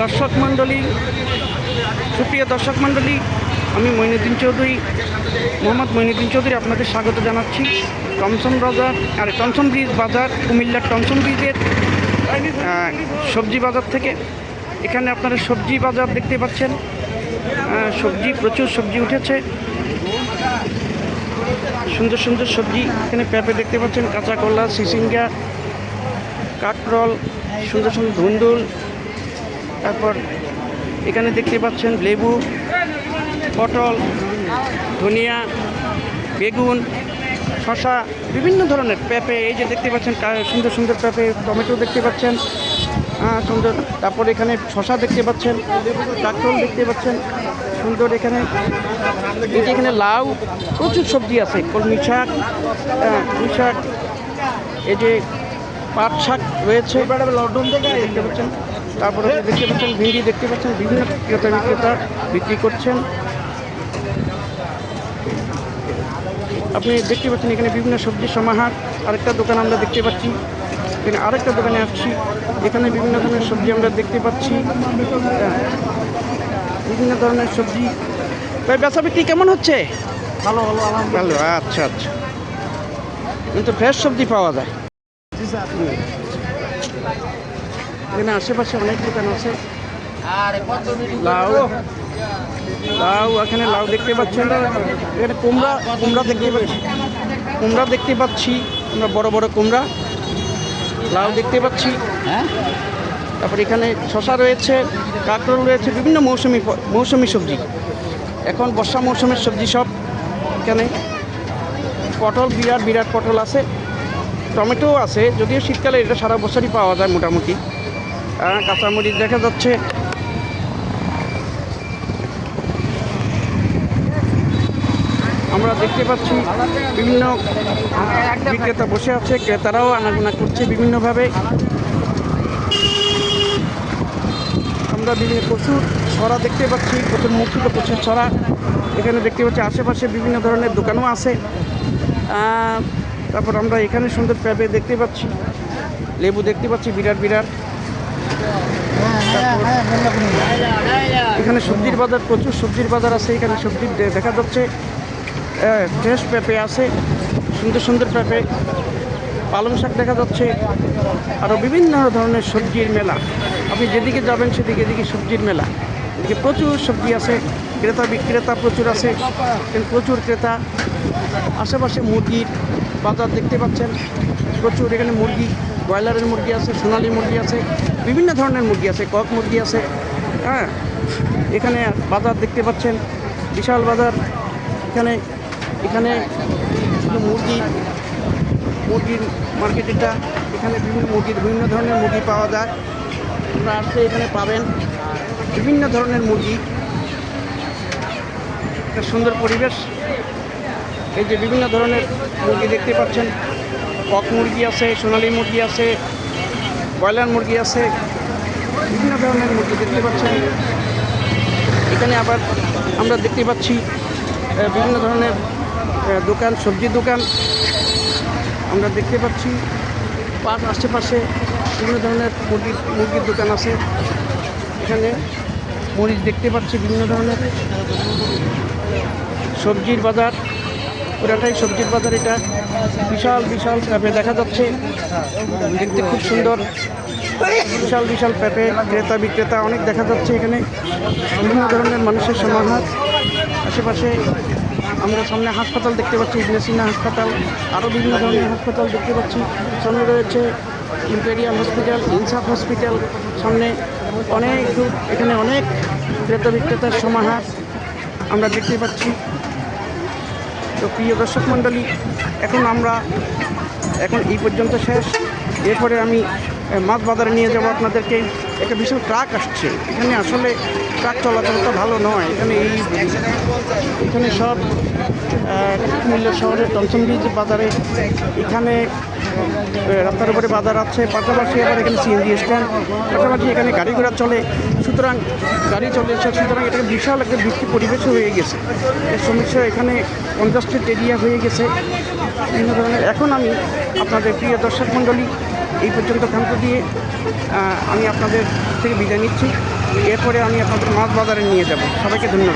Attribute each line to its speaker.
Speaker 1: দর্শক মণ্ডলী, সুপ্রিয় দর্শক মণ্ডলী, আমি মঈনুদ্দিন চৌধুরী, মোহাম্মদ মঈনুদ্দিন চৌধুরী আপনাদের স্বাগত জানাচ্ছি টমসন ব্রিজ বাজার, কুমিল্লার টমসন ব্রিজের সবজি বাজার থেকে। এখানে আপনারা সবজি বাজার দেখতে পাচ্ছেন, প্রচুর সবজি উঠেছে, সুন্দর সুন্দর সবজি। এখানে পেঁপে দেখতে পাচ্ছেন, কাঁচা কলা, সিসিঙ্গা, কাকরল, সুন্দর সুন্দর ধুন্দুল। তারপর এখানে দেখতে পাচ্ছেন লেবু, পটল, ধনিয়া, বেগুন, শশা, বিভিন্ন ধরনের পেঁপে। এই যে দেখতে পাচ্ছেন সুন্দর সুন্দর পেঁপে, টমেটো দেখতে পাচ্ছেন সুন্দর। তারপর এখানে শশা দেখতে পাচ্ছেন, কাকরল দেখতে পাচ্ছেন সুন্দর। এখানে লাউ, প্রচুর সবজি আছে, কলমি শাক, পুঁই শাক, এই যে পাট শাক রয়েছে দেখতে পাচ্ছেন। তারপরে দেখতে পাচ্ছেন ভেন্ডি দেখতে পাচ্ছেন, বিভিন্ন ক্রেতা বিক্রেতা বিক্রি করছেন। আপনি দেখতে পাচ্ছেন এখানে বিভিন্ন সবজির সমাহার। আরেকটা দোকান আমরা দেখতে পাচ্ছি, এখানে আরেকটা দোকানে আসছি, এখানে বিভিন্ন ধরনের সবজি আমরা দেখতে পাচ্ছি, বিভিন্ন ধরনের সবজি। তাই বেচা বিক্রি কেমন হচ্ছে?
Speaker 2: ভালো ভালো
Speaker 1: ভালো, আচ্ছা আচ্ছা। কিন্তু ফ্রেশ সবজি পাওয়া যায়। এখানে আশেপাশে অনেক দোকান আছে। লাউ, এখানে লাউ দেখতে পাচ্ছেন। এখানে কুমড়া দেখতে পাচ্ছি আমরা, বড় বড় কুমড়া। লাউ দেখতে পাচ্ছি, তারপর এখানে শশা রয়েছে, কাঁকরোল রয়েছে, বিভিন্ন মৌসুমি সবজি। এখন বর্ষা মৌসুমের সবজি সব। এখানে পটল, বিরাট পটল আছে, টমেটো আছে, যদিও শীতকালে এটা সারা বছরই পাওয়া যায় মোটামুটি। কাঁচামরিচ দেখা যাচ্ছে। আমরা দেখতে পাচ্ছি বিভিন্ন বিক্রেতা বসে আছে, ক্রেতারাও আনাগোনা করছে বিভিন্নভাবে। আমরা প্রচুর ছড়া দেখতে পাচ্ছি, প্রচুর মুখিত প্রচুর ছড়া। এখানে দেখতে পাচ্ছি আশেপাশে বিভিন্ন ধরনের দোকানও আছে। তারপর আমরা এখানে সুন্দর পেঁপে দেখতে পাচ্ছি, লেবু দেখতে পাচ্ছি বিরাট। এখানে সবজির বাজার, প্রচুর সবজির বাজার আছে। এখানে সবজি দেখা যাচ্ছে, ফ্রেশ পেঁপে আছে, সুন্দর সুন্দর পেঁপে, পালং শাক দেখা যাচ্ছে, আরও বিভিন্ন ধরনের সবজির মেলা। আপনি যেদিকে যাবেন সেদিকে সবজির মেলা। এদিকে প্রচুর সবজি আছে, ক্রেতা বিক্রেতা প্রচুর আছে, প্রচুর ক্রেতা। আশেপাশে মুরগির বাজার দেখতে পাচ্ছেন, প্রচুর। এখানে মুরগি, ব্রয়লারের মুরগি আছে, সোনালি মুরগি আছে, বিভিন্ন ধরনের মুরগি আছে, কক মুরগি আছে। এখানে বাজার দেখতে পাচ্ছেন, বিশাল বাজার। এখানে শুধু মুরগির মার্কেট এটা। এখানে বিভিন্ন ধরনের মুরগি পাওয়া যায়। আপনারা আসলে এখানে পাবেন বিভিন্ন ধরনের মুরগি। একটা সুন্দর পরিবেশ। এই যে বিভিন্ন ধরনের মুরগি দেখতে পাচ্ছেন, কক মুরগি আছে, সোনালি মুরগি আছে, ব্রয়লার মুরগি আছে, বিভিন্ন ধরনের মুরগি দেখতে পাচ্ছেন। এখানে আবার আমরা দেখতে পাচ্ছি বিভিন্ন ধরনের দোকান, সবজির দোকান আমরা দেখতে পাচ্ছি। আশেপাশে বিভিন্ন ধরনের মুরগির দোকান আছে। এখানে মরিচ দেখতে পাচ্ছি, বিভিন্ন ধরনের সবজির বাজার, পুরাটাই সবজির বাজার। এটা বিশাল পেঁপে দেখা যাচ্ছে, দেখতে খুব সুন্দর। বিশাল পেঁপে, ক্রেতা বিক্রেতা অনেক দেখা যাচ্ছে। এখানে বিভিন্ন ধরনের মানুষের সমাহার। আশেপাশে আমরা সামনে হাসপাতাল দেখতে পাচ্ছি, ইবনে সিনা হাসপাতাল, আরও বিভিন্ন ধরনের হাসপাতাল দেখতে পাচ্ছি। সামনে রয়েছে ইম্পেরিয়াল হসপিটাল, ইনসাফ হসপিটাল। সামনে অনেক দূর, এখানে অনেক ক্রেতা বিক্রেতার সমাহার আমরা দেখতে পাচ্ছি। তো প্রিয় দর্শক মণ্ডলী, এখন এই পর্যন্ত শেষ। এরপরে আমি মাছ বাজারে নিয়ে যাব আপনাদেরকে। একটা বিশাল ট্রাক আসছে। এখানে আসলে ট্রাক চলাচলটা ভালো নয়। এখানে সব কুমিল্লা শহরের টমসন ব্রিজ বাজারে, এখানে রাস্তার উপরে বাজার আছে, পাশাপাশি আবার এখানে সিএনজি স্ট্যান্ড, পাশাপাশি এখানে গাড়ি ঘোড়া চলে। সুতরাং এটাকে বিশাল একটা বৃষ্টি পরিবেশও হয়ে গেছে। এর সমস্যা, এখানে কনজাস্টেড এরিয়া হয়ে গেছে বিভিন্ন ধরনের। এখন আমি আপনাদের প্রিয় দর্শক মণ্ডলী এই পর্যন্ত ক্ষান্ত দিয়ে আমি আপনাদের থেকে বিদায় নিচ্ছি। এরপরে আমি আপনাদের মাছ বাজারে নিয়ে যাব। সবাইকে ধন্যবাদ।